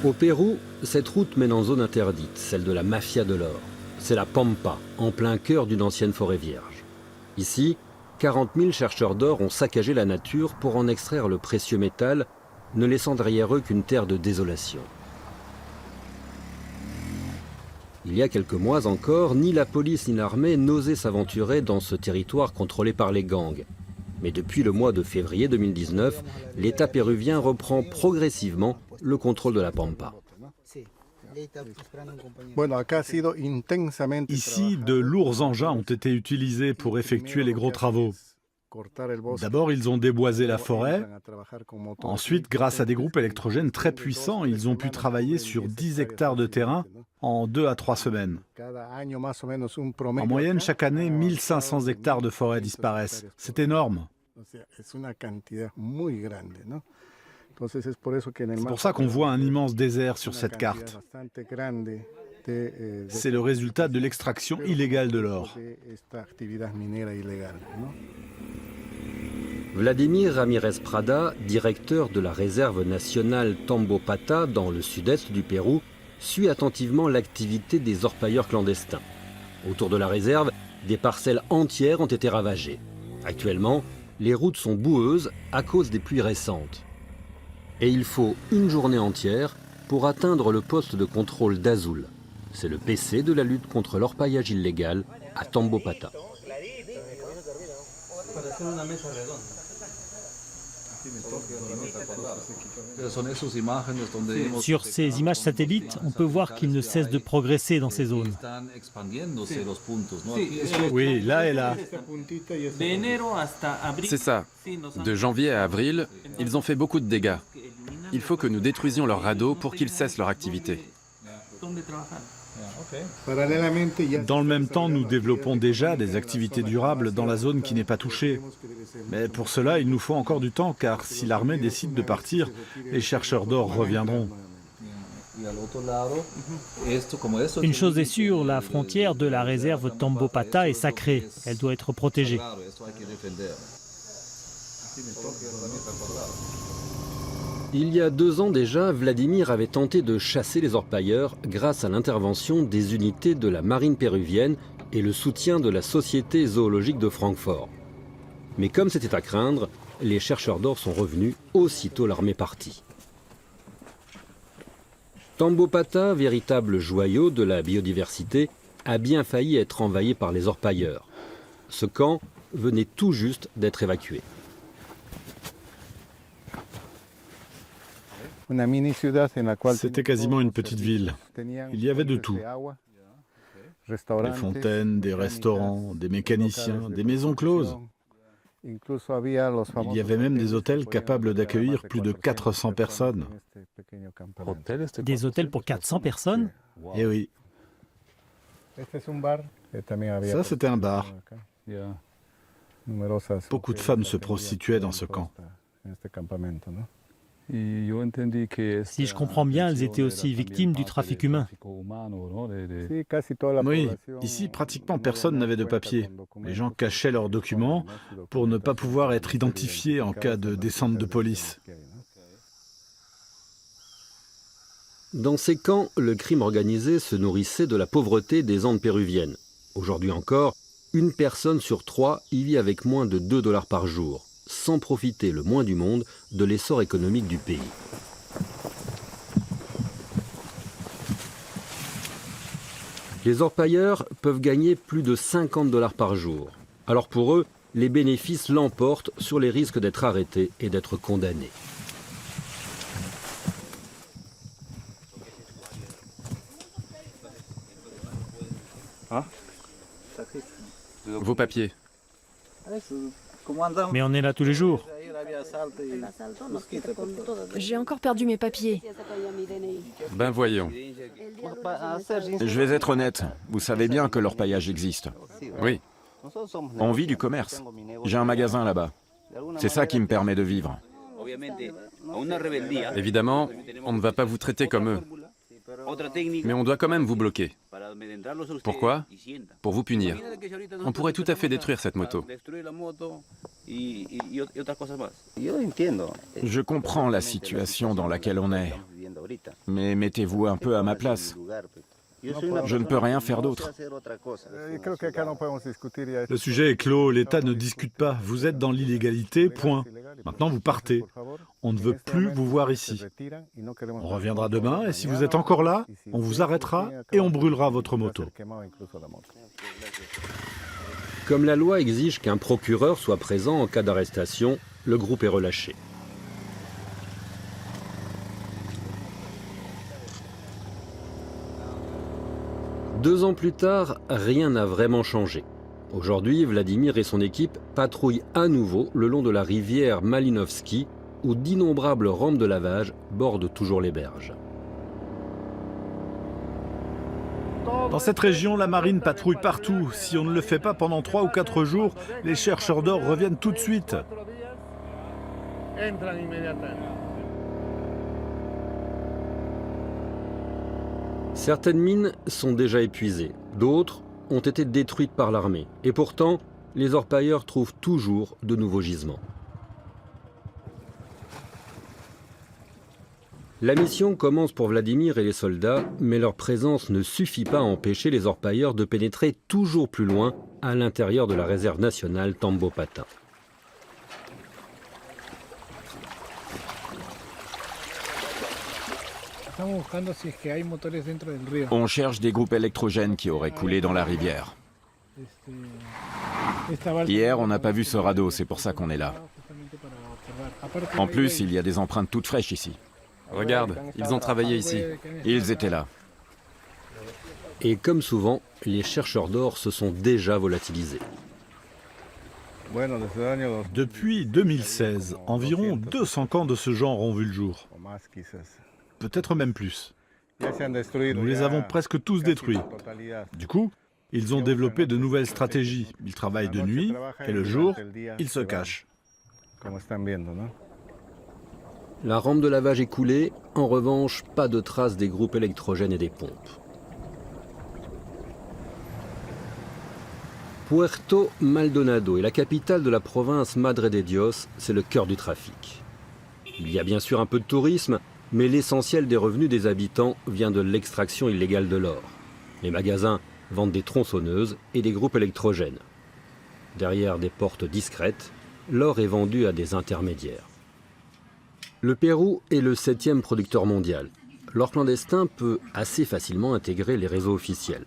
Au Pérou, cette route mène en zone interdite, celle de la mafia de l'or. C'est la Pampa, en plein cœur d'une ancienne forêt vierge. Ici, 40 000 chercheurs d'or ont saccagé la nature pour en extraire le précieux métal, ne laissant derrière eux qu'une terre de désolation. Il y a quelques mois encore, ni la police ni l'armée n'osaient s'aventurer dans ce territoire contrôlé par les gangs. Mais depuis le mois de février 2019, l'État péruvien reprend progressivement le contrôle de la Pampa. Ici, de lourds engins ont été utilisés pour effectuer les gros travaux. D'abord, ils ont déboisé la forêt. Ensuite, grâce à des groupes électrogènes très puissants, ils ont pu travailler sur 10 hectares de terrain en 2 à 3 semaines. En moyenne, chaque année, 1500 hectares de forêt disparaissent. C'est énorme. C'est pour ça qu'on voit un immense désert sur cette carte. C'est le résultat de l'extraction illégale de l'or. Vladimir Ramirez Prada, directeur de la réserve nationale Tambopata dans le sud-est du Pérou, suit attentivement l'activité des orpailleurs clandestins. Autour de la réserve, des parcelles entières ont été ravagées. Actuellement, les routes sont boueuses à cause des pluies récentes. Et il faut une journée entière pour atteindre le poste de contrôle d'Azul. C'est le PC de la lutte contre l'orpaillage illégal à Tambopata. Sur ces images satellites, on peut voir qu'ils ne cessent de progresser dans ces zones. Oui, là et là. C'est ça. De janvier à avril, ils ont fait beaucoup de dégâts. Il faut que nous détruisions leurs radeaux pour qu'ils cessent leur activité. Dans le même temps, nous développons déjà des activités durables dans la zone qui n'est pas touchée. Mais pour cela, il nous faut encore du temps, car si l'armée décide de partir, les chercheurs d'or reviendront. Une chose est sûre, la frontière de la réserve Tambopata est sacrée. Elle doit être protégée. Il y a 2 ans déjà, Vladimir avait tenté de chasser les orpailleurs grâce à l'intervention des unités de la marine péruvienne et le soutien de la Société zoologique de Francfort. Mais comme c'était à craindre, les chercheurs d'or sont revenus aussitôt l'armée partie. Tambopata, véritable joyau de la biodiversité, a bien failli être envahi par les orpailleurs. Ce camp venait tout juste d'être évacué. C'était quasiment une petite ville. Il y avait de tout. Des fontaines, des restaurants, des mécaniciens, des maisons closes. Il y avait même des hôtels capables d'accueillir plus de 400 personnes. Des hôtels pour 400 personnes? Eh oui. Ça, c'était un bar. Beaucoup de femmes se prostituaient dans ce camp. Si je comprends bien, elles étaient aussi victimes du trafic humain. Oui, ici, pratiquement personne n'avait de papier. Les gens cachaient leurs documents pour ne pas pouvoir être identifiés en cas de descente de police. Dans ces camps, le crime organisé se nourrissait de la pauvreté des Andes péruviennes. Aujourd'hui encore, une personne sur 3 y vit avec moins de 2 $ par jour, sans profiter le moins du monde de l'essor économique du pays. Les orpailleurs peuvent gagner plus de 50 $ par jour. Alors pour eux, les bénéfices l'emportent sur les risques d'être arrêtés et d'être condamnés. Vos papiers. Mais on est là tous les jours. J'ai encore perdu mes papiers. Ben voyons. Je vais être honnête, vous savez bien que l'orpaillage existe. Oui. On vit du commerce. J'ai un magasin là-bas. C'est ça qui me permet de vivre. Évidemment, on ne va pas vous traiter comme eux. Mais on doit quand même vous bloquer. Pourquoi? Pour vous punir. On pourrait tout à fait détruire cette moto. Je comprends la situation dans laquelle on est. Mais mettez-vous un peu à ma place. Je ne peux rien faire d'autre. Le sujet est clos, l'État ne discute pas. Vous êtes dans l'illégalité, point. Maintenant, vous partez. On ne veut plus vous voir ici. On reviendra demain et si vous êtes encore là, on vous arrêtera et on brûlera votre moto. Comme la loi exige qu'un procureur soit présent en cas d'arrestation, le groupe est relâché. Deux ans plus tard, rien n'a vraiment changé. Aujourd'hui, Vladimir et son équipe patrouillent à nouveau le long de la rivière Malinovski, où d'innombrables rampes de lavage bordent toujours les berges. Dans cette région, la marine patrouille partout. Si on ne le fait pas pendant 3 ou 4 jours, les chercheurs d'or reviennent tout de suite. Certaines mines sont déjà épuisées, d'autres ont été détruites par l'armée. Et pourtant, les orpailleurs trouvent toujours de nouveaux gisements. La mission commence pour Vladimir et les soldats, mais leur présence ne suffit pas à empêcher les orpailleurs de pénétrer toujours plus loin à l'intérieur de la réserve nationale Tambopata. On cherche des groupes électrogènes qui auraient coulé dans la rivière. Hier, on n'a pas vu ce radeau, c'est pour ça qu'on est là. En plus, il y a des empreintes toutes fraîches ici. Regarde, ils ont travaillé ici. Ils étaient là. Et comme souvent, les chercheurs d'or se sont déjà volatilisés. Depuis 2016, environ 200 camps de ce genre ont vu le jour. Peut-être même plus. Nous les avons presque tous détruits. Du coup, ils ont développé de nouvelles stratégies. Ils travaillent de nuit et le jour, ils se cachent. La rampe de lavage est coulée, en revanche, pas de traces des groupes électrogènes et des pompes. Puerto Maldonado est la capitale de la province Madre de Dios, c'est le cœur du trafic. Il y a bien sûr un peu de tourisme, mais l'essentiel des revenus des habitants vient de l'extraction illégale de l'or. Les magasins vendent des tronçonneuses et des groupes électrogènes. Derrière des portes discrètes, l'or est vendu à des intermédiaires. Le Pérou est le 7e producteur mondial. L'or clandestin peut assez facilement intégrer les réseaux officiels.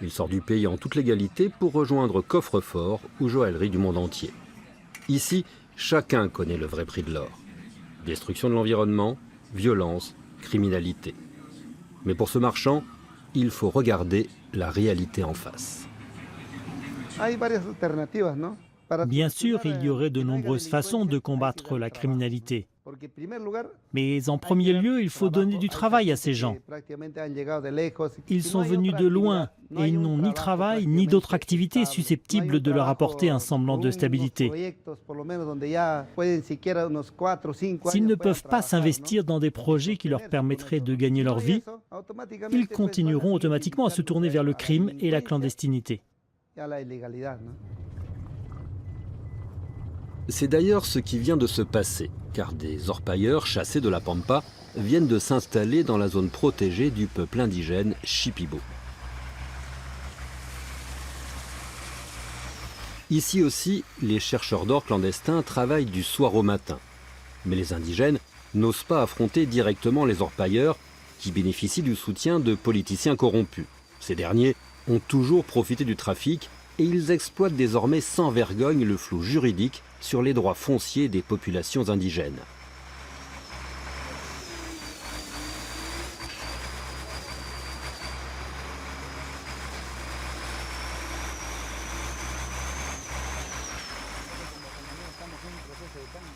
Il sort du pays en toute légalité pour rejoindre coffre-fort ou joaillerie du monde entier. Ici, chacun connaît le vrai prix de l'or. Destruction de l'environnement, violence, criminalité. Mais pour ce marchand, il faut regarder la réalité en face. Bien sûr, il y aurait de nombreuses façons de combattre la criminalité. Mais en premier lieu, il faut donner du travail à ces gens. Ils sont venus de loin et ils n'ont ni travail ni d'autres activités susceptibles de leur apporter un semblant de stabilité. S'ils ne peuvent pas s'investir dans des projets qui leur permettraient de gagner leur vie, ils continueront automatiquement à se tourner vers le crime et la clandestinité. C'est d'ailleurs ce qui vient de se passer, car des orpailleurs chassés de la Pampa viennent de s'installer dans la zone protégée du peuple indigène Shipibo. Ici aussi, les chercheurs d'or clandestins travaillent du soir au matin. Mais les indigènes n'osent pas affronter directement les orpailleurs qui bénéficient du soutien de politiciens corrompus. Ces derniers ont toujours profité du trafic et ils exploitent désormais sans vergogne le flou juridique sur les droits fonciers des populations indigènes.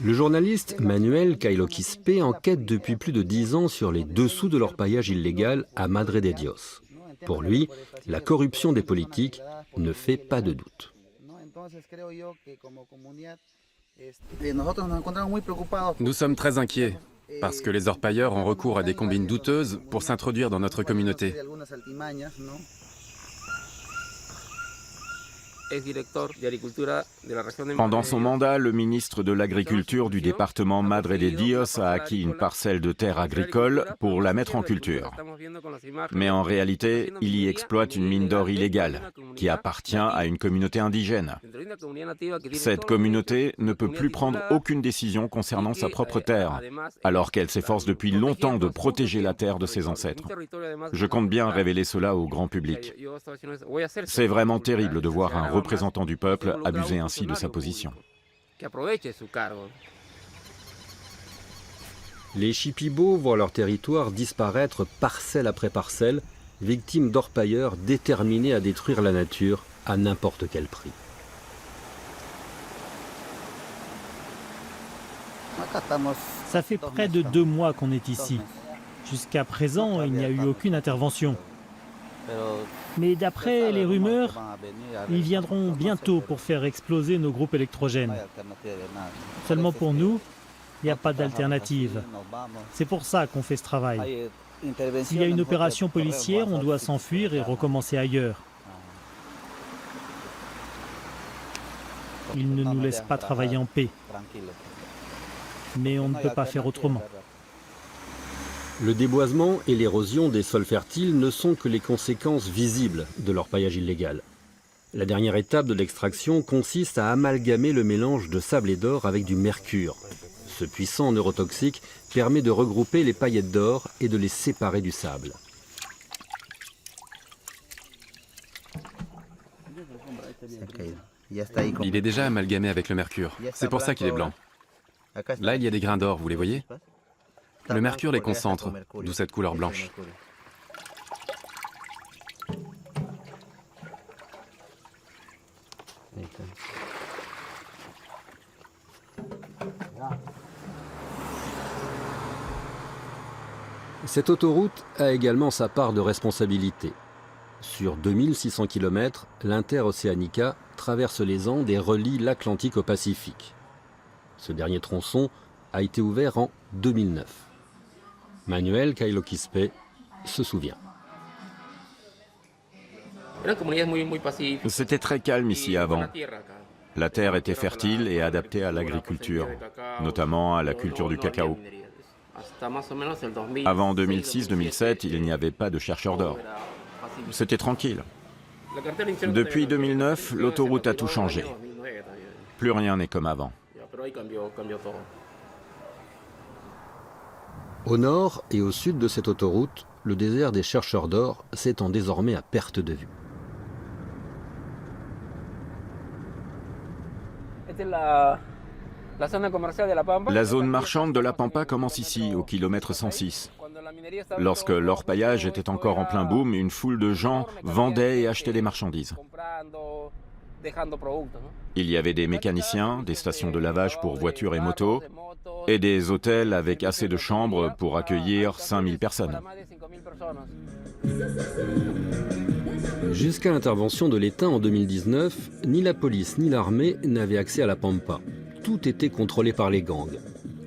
Le journaliste Manuel Cailo Quispe enquête depuis plus de 10 ans sur les dessous de l'orpaillage illégal à Madre de Dios. Pour lui, la corruption des politiques ne fait pas de doute. Nous sommes très inquiets, parce que les orpailleurs ont recours à des combines douteuses pour s'introduire dans notre communauté. Pendant son mandat, le ministre de l'Agriculture du département Madre de Dios a acquis une parcelle de terre agricole pour la mettre en culture. Mais en réalité, il y exploite une mine d'or illégale qui appartient à une communauté indigène. Cette communauté ne peut plus prendre aucune décision concernant sa propre terre, alors qu'elle s'efforce depuis longtemps de protéger la terre de ses ancêtres. Je compte bien révéler cela au grand public. C'est vraiment terrible de voir un représentant du peuple abuser ainsi de sa position. Les Shipibo voient leur territoire disparaître parcelle après parcelle, victimes d'orpailleurs déterminés à détruire la nature à n'importe quel prix. Ça fait près de 2 mois qu'on est ici. Jusqu'à présent, il n'y a eu aucune intervention. Mais d'après les rumeurs, ils viendront bientôt pour faire exploser nos groupes électrogènes. Seulement pour nous, il n'y a pas d'alternative. C'est pour ça qu'on fait ce travail. S'il y a une opération policière, on doit s'enfuir et recommencer ailleurs. Ils ne nous laissent pas travailler en paix. Mais on ne peut pas faire autrement. Le déboisement et l'érosion des sols fertiles ne sont que les conséquences visibles de l'orpaillage illégal. La dernière étape de l'extraction consiste à amalgamer le mélange de sable et d'or avec du mercure. Ce puissant neurotoxique permet de regrouper les paillettes d'or et de les séparer du sable. Il est déjà amalgamé avec le mercure. C'est pour ça qu'il est blanc. Là, il y a des grains d'or, vous les voyez? Le mercure les concentre, d'où cette couleur blanche. Cette autoroute a également sa part de responsabilité. Sur 2600 km, l'Inter-Oceanica traverse les Andes et relie l'Atlantique au Pacifique. Ce dernier tronçon a été ouvert en 2009. Manuel Cailo Quispe se souvient. C'était très calme ici avant. La terre était fertile et adaptée à l'agriculture, notamment à la culture du cacao. Avant 2006-2007, il n'y avait pas de chercheurs d'or. C'était tranquille. Depuis 2009, l'autoroute a tout changé. Plus rien n'est comme avant. Au nord et au sud de cette autoroute, le désert des chercheurs d'or s'étend désormais à perte de vue. La zone marchande de la Pampa commence ici, au kilomètre 106. Lorsque l'orpaillage était encore en plein boom, une foule de gens vendaient et achetaient des marchandises. Il y avait des mécaniciens, des stations de lavage pour voitures et motos, et des hôtels avec assez de chambres pour accueillir 5000 personnes. Jusqu'à l'intervention de l'État en 2019, ni la police ni l'armée n'avaient accès à la Pampa. Tout était contrôlé par les gangs.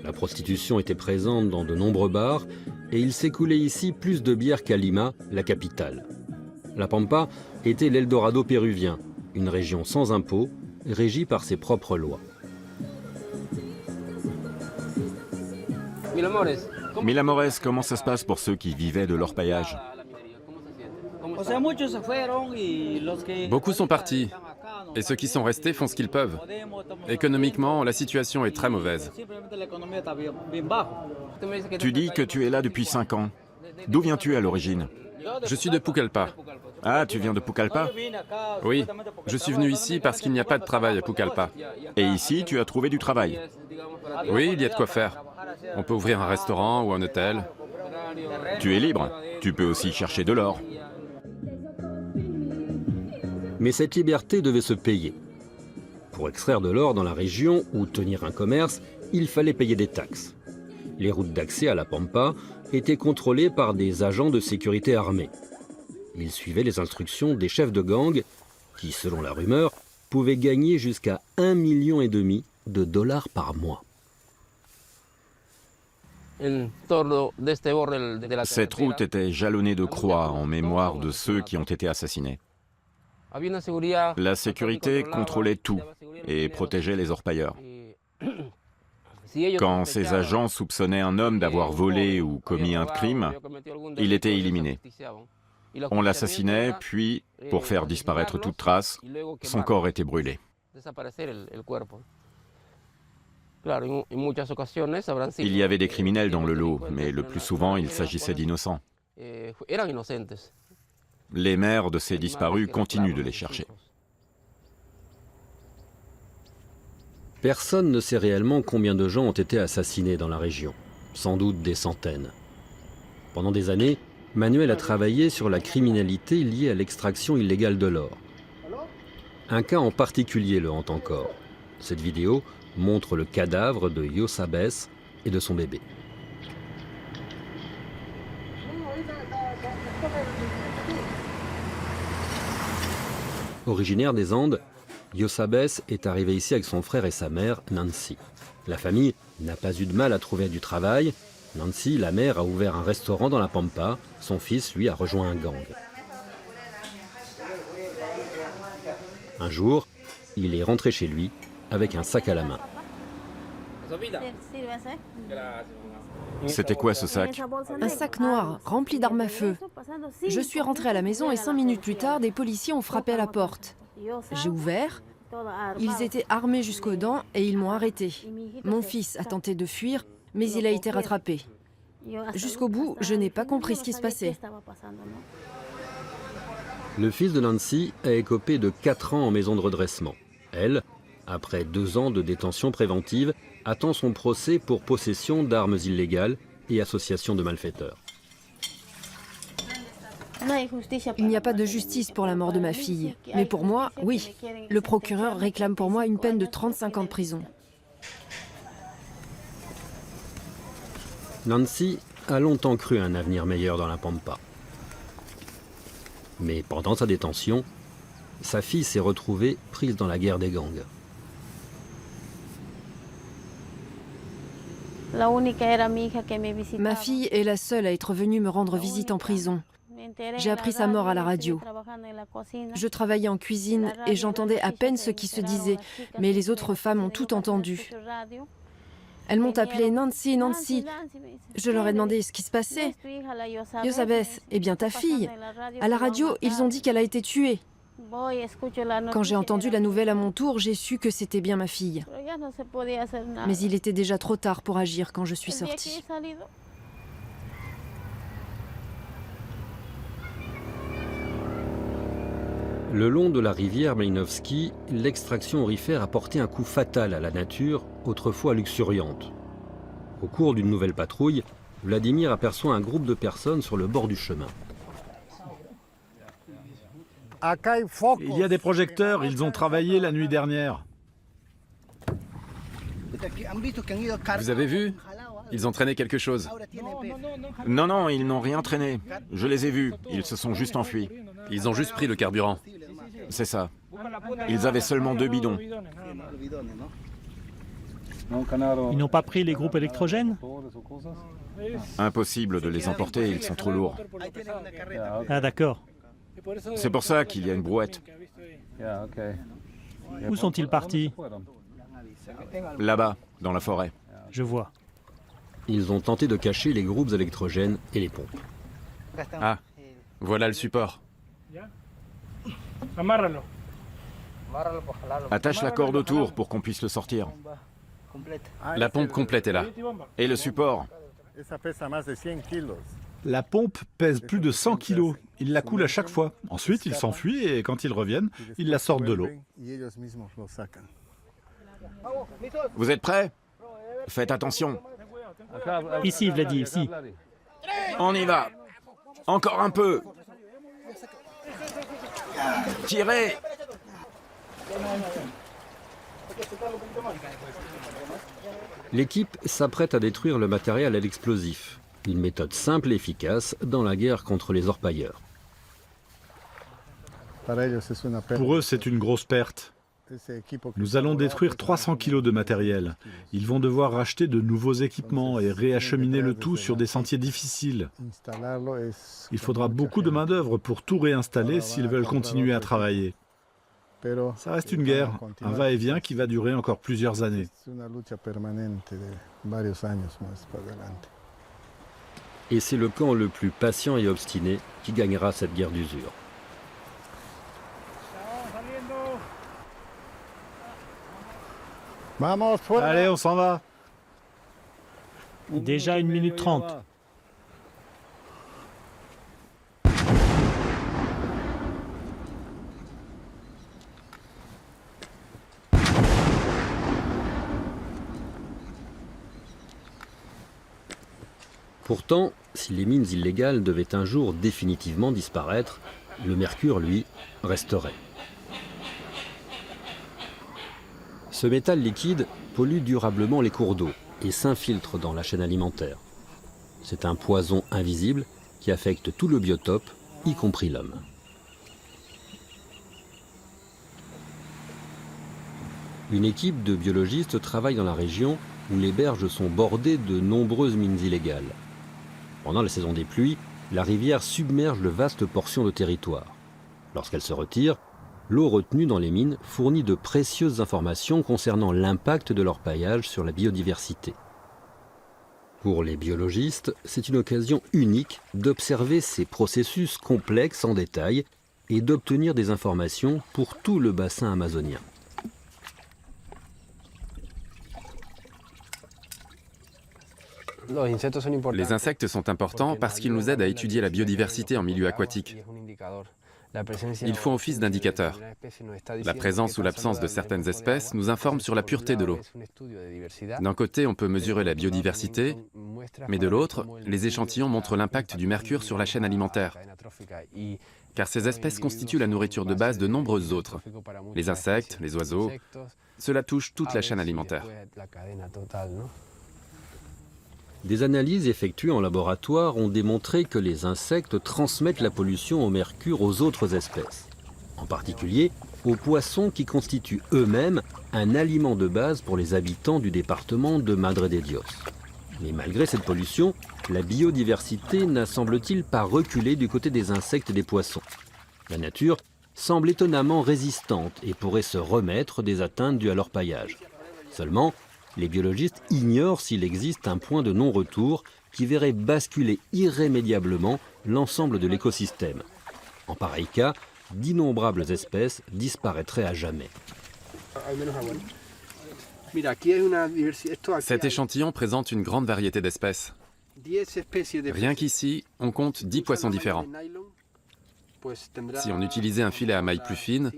La prostitution était présente dans de nombreux bars et il s'écoulait ici plus de bière qu'à Lima, la capitale. La Pampa était l'Eldorado péruvien, une région sans impôts, régie par ses propres lois. Milamores, comment ça se passe pour ceux qui vivaient de l'orpaillage? Beaucoup sont partis, et ceux qui sont restés font ce qu'ils peuvent. Économiquement, la situation est très mauvaise. Tu dis que tu es là depuis 5 ans. D'où viens-tu à l'origine? Je suis de Pucallpa. Ah, tu viens de Pucallpa? Oui, je suis venu ici parce qu'il n'y a pas de travail à Pucallpa. Et ici, tu as trouvé du travail? Oui, il y a de quoi faire. On peut ouvrir un restaurant ou un hôtel. Tu es libre. Tu peux aussi chercher de l'or. Mais cette liberté devait se payer. Pour extraire de l'or dans la région ou tenir un commerce, il fallait payer des taxes. Les routes d'accès à la Pampa étaient contrôlées par des agents de sécurité armés. Ils suivaient les instructions des chefs de gang qui, selon la rumeur, pouvaient gagner jusqu'à 1,5 million de dollars par mois. Cette route était jalonnée de croix en mémoire de ceux qui ont été assassinés. La sécurité contrôlait tout et protégeait les orpailleurs. Quand ces agents soupçonnaient un homme d'avoir volé ou commis un crime, il était éliminé. On l'assassinait, puis, pour faire disparaître toute trace, son corps était brûlé. Il y avait des criminels dans le lot, mais le plus souvent, il s'agissait d'innocents. Les mères de ces disparus continuent de les chercher. Personne ne sait réellement combien de gens ont été assassinés dans la région. Sans doute des centaines. Pendant des années, Manuel a travaillé sur la criminalité liée à l'extraction illégale de l'or. Un cas en particulier le hante encore. Cette vidéo montre le cadavre de Yosabes et de son bébé. Originaire des Andes, Yosabes est arrivé ici avec son frère et sa mère, Nancy. La famille n'a pas eu de mal à trouver du travail. Nancy, la mère, a ouvert un restaurant dans la Pampa. Son fils, lui, a rejoint un gang. Un jour, il est rentré chez lui avec un sac à la main. C'était quoi ce sac? Un sac noir rempli d'armes à feu. Je suis rentrée à la maison et 5 minutes plus tard, des policiers ont frappé à la porte. J'ai ouvert. Ils étaient armés jusqu'aux dents et ils m'ont arrêté. Mon fils a tenté de fuir, mais il a été rattrapé. Jusqu'au bout, je n'ai pas compris ce qui se passait. Le fils de Nancy a écopé de 4 ans en maison de redressement. Elle, après 2 ans de détention préventive, attend son procès pour possession d'armes illégales et association de malfaiteurs. Il n'y a pas de justice pour la mort de ma fille. Mais pour moi, oui. Le procureur réclame pour moi une peine de 35 ans de prison. Nancy a longtemps cru à un avenir meilleur dans la Pampa. Mais pendant sa détention, sa fille s'est retrouvée prise dans la guerre des gangs. Ma fille est la seule à être venue me rendre visite en prison. J'ai appris sa mort à la radio. Je travaillais en cuisine et j'entendais à peine ce qui se disait, mais les autres femmes ont tout entendu. Elles m'ont appelée Nancy, Nancy. Je leur ai demandé ce qui se passait. Yosabes, eh bien ta fille. À la radio, ils ont dit qu'elle a été tuée. Quand j'ai entendu la nouvelle à mon tour, j'ai su que c'était bien ma fille. Mais il était déjà trop tard pour agir quand je suis sortie. Le long de la rivière Malinovski, l'extraction aurifère a porté un coup fatal à la nature, autrefois luxuriante. Au cours d'une nouvelle patrouille, Vladimir aperçoit un groupe de personnes sur le bord du chemin. Il y a des projecteurs, ils ont travaillé la nuit dernière. Vous avez vu? Ils ont traîné quelque chose. Non, non, ils n'ont rien traîné. Je les ai vus, ils se sont juste enfuis. Ils ont juste pris le carburant. C'est ça. Ils avaient seulement 2 bidons. Ils n'ont pas pris les groupes électrogènes? Impossible de les emporter, ils sont trop lourds. Ah d'accord. C'est pour ça qu'il y a une brouette. Où sont-ils partis? Là-bas, dans la forêt. Je vois. Ils ont tenté de cacher les groupes électrogènes et les pompes. Ah, voilà le support. Attache la corde autour pour qu'on puisse le sortir. La pompe complète est là. Et le support. La pompe pèse plus de 100 kilos. Ils la coulent à chaque fois. Ensuite, ils s'enfuient et quand ils reviennent, ils la sortent de l'eau. Vous êtes prêts? Faites attention. Ici, Vladi, ici. On y va. Encore un peu. Tirez. L'équipe s'apprête à détruire le matériel à l'explosif. Une méthode simple et efficace dans la guerre contre les orpailleurs. Pour eux, c'est une grosse perte. Nous allons détruire 300 kilos de matériel. Ils vont devoir racheter de nouveaux équipements et réacheminer le tout sur des sentiers difficiles. Il faudra beaucoup de main-d'œuvre pour tout réinstaller s'ils veulent continuer à travailler. Ça reste une guerre, un va-et-vient qui va durer encore plusieurs années. Et c'est le camp le plus patient et obstiné qui gagnera cette guerre d'usure. Allez, on s'en va. Déjà 1 minute 30. Pourtant, si les mines illégales devaient un jour définitivement disparaître, le mercure, lui, resterait. Ce métal liquide pollue durablement les cours d'eau et s'infiltre dans la chaîne alimentaire. C'est un poison invisible qui affecte tout le biotope, y compris l'homme. Une équipe de biologistes travaille dans la région où les berges sont bordées de nombreuses mines illégales. Pendant la saison des pluies, la rivière submerge de vastes portions de territoire. Lorsqu'elle se retire, l'eau retenue dans les mines fournit de précieuses informations concernant l'impact de l'orpaillage sur la biodiversité. Pour les biologistes, c'est une occasion unique d'observer ces processus complexes en détail et d'obtenir des informations pour tout le bassin amazonien. Les insectes sont importants parce qu'ils nous aident à étudier la biodiversité en milieu aquatique. Ils font office d'indicateurs. La présence ou l'absence de certaines espèces nous informe sur la pureté de l'eau. D'un côté, on peut mesurer la biodiversité, mais de l'autre, les échantillons montrent l'impact du mercure sur la chaîne alimentaire. Car ces espèces constituent la nourriture de base de nombreuses autres. Les insectes, les oiseaux, cela touche toute la chaîne alimentaire. Des analyses effectuées en laboratoire ont démontré que les insectes transmettent la pollution au mercure aux autres espèces, en particulier aux poissons qui constituent eux-mêmes un aliment de base pour les habitants du département de Madre de Dios. Mais malgré cette pollution, la biodiversité n'a semble-t-il pas reculé du côté des insectes et des poissons. La nature semble étonnamment résistante et pourrait se remettre des atteintes dues à l'orpaillage. Seulement, les biologistes ignorent s'il existe un point de non-retour qui verrait basculer irrémédiablement l'ensemble de l'écosystème. En pareil cas, d'innombrables espèces disparaîtraient à jamais. Cet échantillon présente une grande variété d'espèces. Rien qu'ici, on compte 10 poissons différents. Si on utilisait un filet à maille plus fine,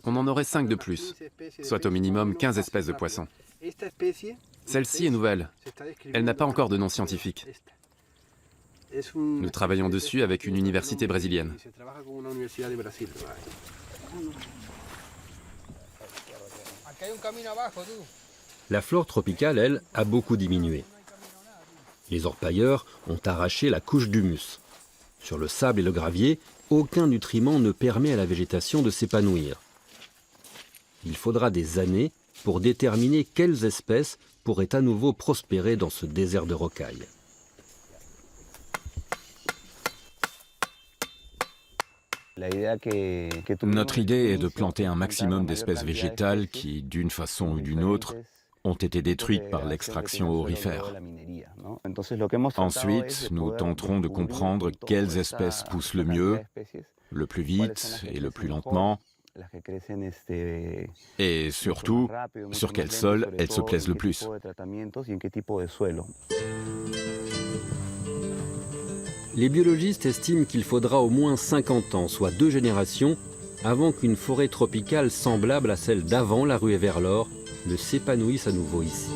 on en aurait 5 de plus, soit au minimum 15 espèces de poissons. Celle-ci est nouvelle. Elle n'a pas encore de nom scientifique. Nous travaillons dessus avec une université brésilienne. La flore tropicale, elle, a beaucoup diminué. Les orpailleurs ont arraché la couche d'humus. Sur le sable et le gravier, aucun nutriment ne permet à la végétation de s'épanouir. Il faudra des années pour déterminer quelles espèces pourraient à nouveau prospérer dans ce désert de rocailles. Notre idée est de planter un maximum d'espèces végétales qui, d'une façon ou d'une autre, ont été détruites par l'extraction aurifère. Ensuite, nous tenterons de comprendre quelles espèces poussent le mieux, le plus vite et le plus lentement, et surtout, sur quel sol elles se plaisent le plus. Les biologistes estiment qu'il faudra au moins 50 ans, soit 2 générations, avant qu'une forêt tropicale semblable à celle d'avant la ruée vers l'or ne s'épanouisse à nouveau ici.